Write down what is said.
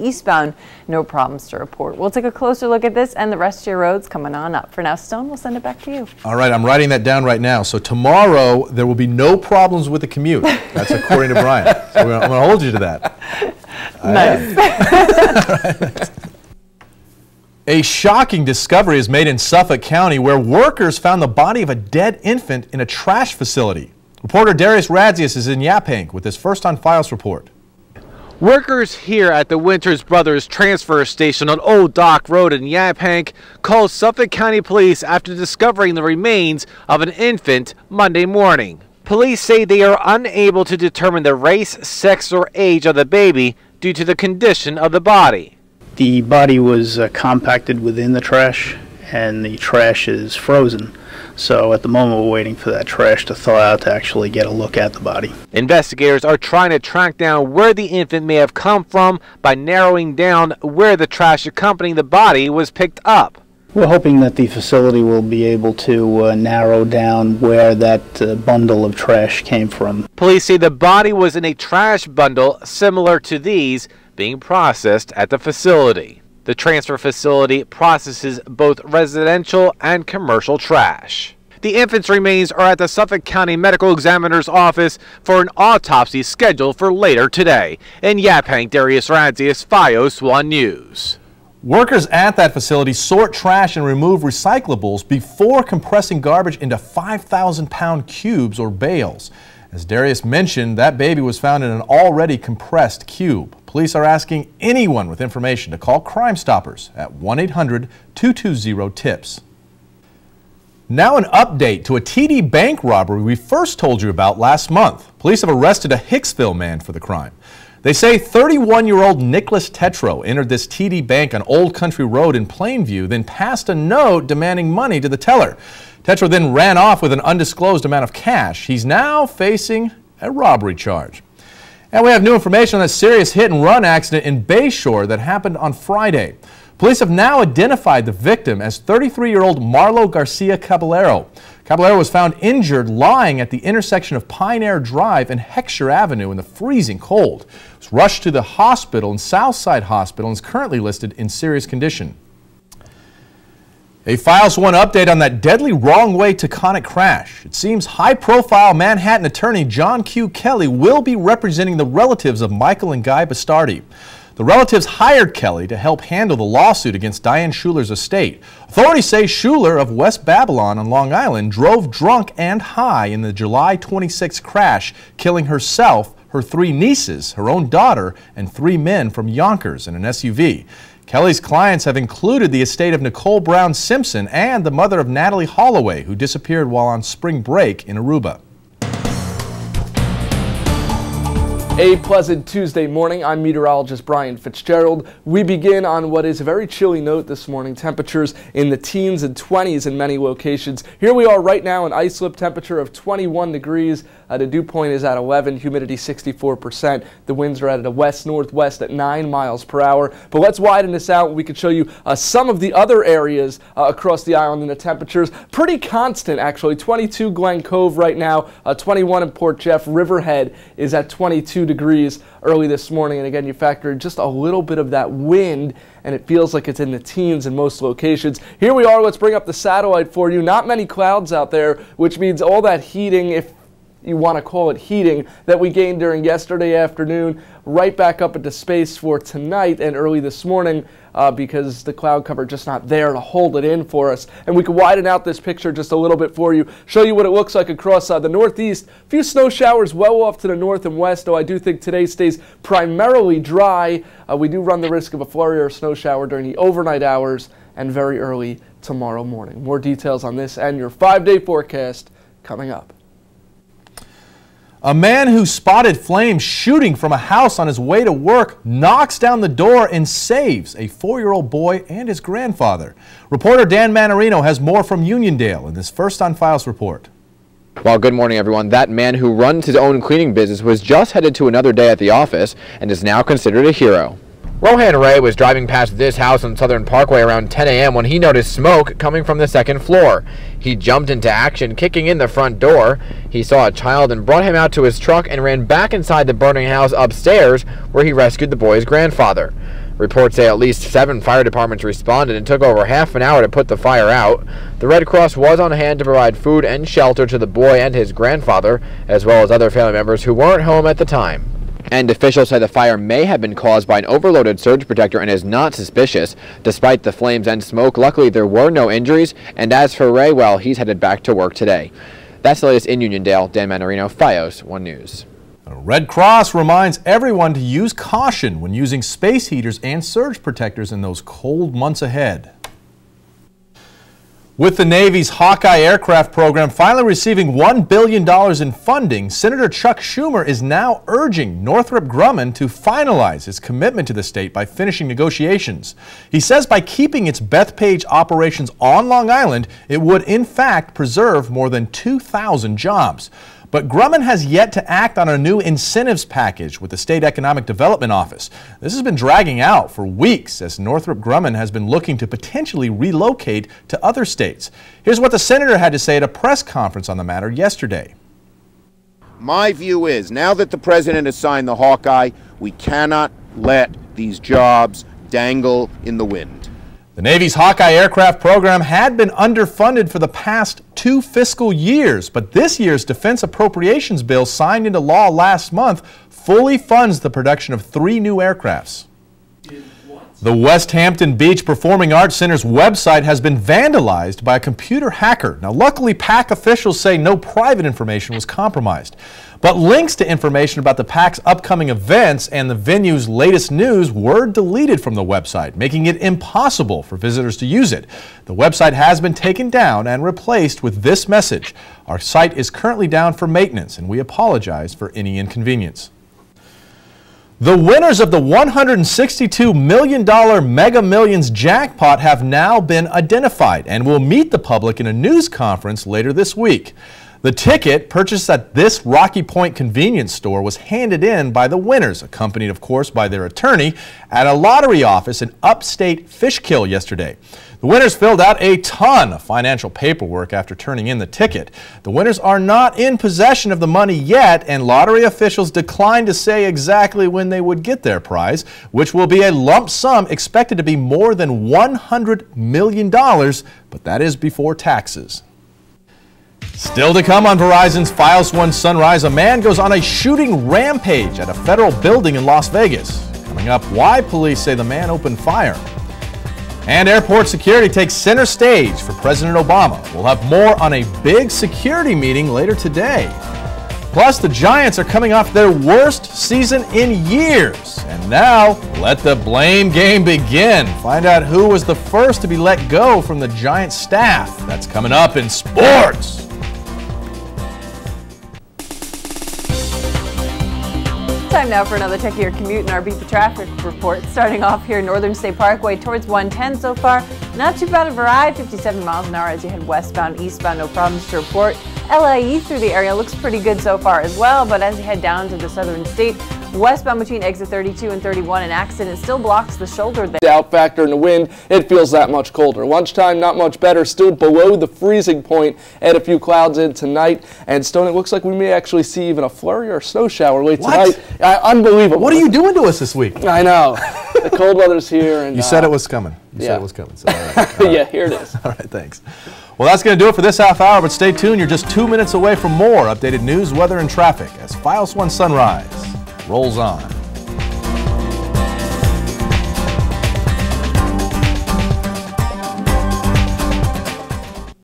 Eastbound, no problems to report. We'll take a closer look at this and the rest of your roads coming on up. For now, Stone, we'll send it back to you. All right, I'm writing that down right now. So tomorrow, there will be no problems with the commute. That's according to Brian. So I'm going to hold you to that. Nice. A shocking discovery is made in Suffolk County where workers found the body of a dead infant in a trash facility. Reporter Darius Radzius is in Yaphank with his First on Fios report. Workers here at the Winters Brothers transfer station on Old Dock Road in Yaphank called Suffolk County Police after discovering the remains of an infant Monday morning. Police say they are unable to determine the race, sex, or age of the baby due to the condition of the body. The body was compacted within the trash, and the trash is frozen. So at the moment we're waiting for that trash to thaw out to actually get a look at the body. Investigators are trying to track down where the infant may have come from by narrowing down where the trash accompanying the body was picked up. We're hoping that the facility will be able to narrow down where that bundle of trash came from. Police say the body was in a trash bundle similar to these being processed at the facility. The transfer facility processes both residential and commercial trash. The infant's remains are at the Suffolk County Medical Examiner's office for an autopsy scheduled for later today. In Yaphank, Darius Radzius, Fios 1 News. Workers at that facility sort trash and remove recyclables before compressing garbage into 5,000-pound cubes or bales. As Darius mentioned, that baby was found in an already compressed cube. Police are asking anyone with information to call Crime Stoppers at 1-800-220-TIPS. Now an update to a TD Bank robbery we first told you about last month. Police have arrested a Hicksville man for the crime. They say 31-year-old Nicholas Tetro entered this TD Bank on Old Country Road in Plainview, then passed a note demanding money to the teller. Tetro then ran off with an undisclosed amount of cash. He's now facing a robbery charge. And we have new information on a serious hit-and-run accident in Bayshore that happened on Friday. Police have now identified the victim as 33-year-old Marlo Garcia Caballero. Caballero was found injured lying at the intersection of Pine Air Drive and Heckscher Avenue in the freezing cold. He was rushed to the hospital in Southside Hospital and is currently listed in serious condition. A Fios 1 update on that deadly wrong-way Taconic crash. It seems high-profile Manhattan attorney John Q. Kelly will be representing the relatives of Michael and Guy Bastardi. The relatives hired Kelly to help handle the lawsuit against Diane Schuler's estate. Authorities say Schuler of West Babylon on Long Island drove drunk and high in the July 26 crash, killing herself, her 3 nieces, her own daughter, and 3 men from Yonkers in an SUV. Kelly's clients have included the estate of Nicole Brown Simpson and the mother of Natalie Holloway, who disappeared while on spring break in Aruba. A pleasant Tuesday morning. I'm meteorologist Brian Fitzgerald. We begin on what is a very chilly note this morning. Temperatures in the teens and 20s in many locations. Here we are right now, an islip temperature of 21 degrees. The dew point is at 11, humidity 64%. The winds are at a west-northwest at 9 miles per hour. But let's widen this out. We could show you some of the other areas across the island, and the temperatures pretty constant actually. 22 Glen Cove right now, 21 in Port Jeff. Riverhead is at 22 degrees early this morning, and again you factor in just a little bit of that wind and it feels like it's in the teens in most locations. Here we are. Let's bring up the satellite for you. Not many clouds out there, which means all that heating, if you want to call it heating, that we gained during yesterday afternoon right back up into space for tonight and early this morning because the cloud cover just not there to hold it in for us. And we can widen out this picture just a little bit for you, show you what it looks like across the northeast. A few snow showers well off to the north and west, though I do think today stays primarily dry. We do run the risk of a flurry or snow shower during the overnight hours and very early tomorrow morning. More details on this and your 5-day forecast coming up. A man who spotted flames shooting from a house on his way to work knocks down the door and saves a 4-year-old boy and his grandfather. Reporter Dan Manarino has more from Uniondale in this First on Fios report. Well, good morning, everyone. That man who runs his own cleaning business was just headed to another day at the office and is now considered a hero. Rohan Ray was driving past this house on Southern Parkway around 10 a.m. when he noticed smoke coming from the second floor. He jumped into action, kicking in the front door. He saw a child and brought him out to his truck and ran back inside the burning house upstairs, where he rescued the boy's grandfather. Reports say at least 7 fire departments responded and took over half an hour to put the fire out. The Red Cross was on hand to provide food and shelter to the boy and his grandfather, as well as other family members who weren't home at the time. And officials say the fire may have been caused by an overloaded surge protector and is not suspicious. Despite the flames and smoke, luckily there were no injuries, and as for Ray, well, he's headed back to work today. That's the latest in Uniondale. Dan Manarino, Fios 1 News. The Red Cross reminds everyone to use caution when using space heaters and surge protectors in those cold months ahead. With the Navy's Hawkeye aircraft program finally receiving $1 billion in funding, Senator Chuck Schumer is now urging Northrop Grumman to finalize his commitment to the state by finishing negotiations. He says by keeping its Bethpage operations on Long Island, it would in fact preserve more than 2,000 jobs. But Grumman has yet to act on a new incentives package with the State Economic Development Office. This has been dragging out for weeks as Northrop Grumman has been looking to potentially relocate to other states. Here's what the senator had to say at a press conference on the matter yesterday. My view is, now that the president has signed the Hawkeye, we cannot let these jobs dangle in the wind. The Navy's Hawkeye aircraft program had been underfunded for the past 2 fiscal years, but this year's defense appropriations bill signed into law last month fully funds the production of 3 new aircrafts. The West Hampton Beach Performing Arts Center's website has been vandalized by a computer hacker. Now, luckily, PAC officials say no private information was compromised. But links to information about the PAC's upcoming events and the venue's latest news were deleted from the website, making it impossible for visitors to use it. The website has been taken down and replaced with this message: "Our site is currently down for maintenance, and we apologize for any inconvenience." The winners of the $162 million Mega Millions jackpot have now been identified and will meet the public in a news conference later this week. The ticket, purchased at this Rocky Point convenience store, was handed in by the winners, accompanied, of course, by their attorney, at a lottery office in upstate Fishkill yesterday. The winners filled out a ton of financial paperwork after turning in the ticket. The winners are not in possession of the money yet, and lottery officials declined to say exactly when they would get their prize, which will be a lump sum expected to be more than $100 million, but that is before taxes. Still to come on Verizon's Fios 1 Sunrise, a man goes on a shooting rampage at a federal building in Las Vegas. Coming up, why police say the man opened fire. And airport security takes center stage for President Obama. We'll have more on a big security meeting later today. Plus, the Giants are coming off their worst season in years. And now, let the blame game begin. Find out who was the first to be let go from the Giants staff. That's coming up in sports. Time now for another techier commute in our Beat the Traffic report. Starting off here, Northern State Parkway towards 110 so far. Not too bad of a ride, 57 miles an hour as you head westbound, eastbound, no problems to report. LIE through the area looks pretty good so far as well, but as you head down to the southern state, westbound between exit 32 and 31, an accident still blocks the shoulder there. Out factor in the wind, it feels that much colder. Lunchtime, not much better, still below the freezing point. Add a few clouds in tonight, and Stone, it looks like we may actually see even a flurry or a snow shower late tonight. Unbelievable. What are you doing to us this week? I know. The cold weather's here. And you said it was coming. You said it was coming. So, all right. Yeah, here it is. All right, thanks. Well, that's going to do it for this half hour, but stay tuned. You're just 2 minutes away from more updated news, weather, and traffic as Fios 1 Sunrise rolls on.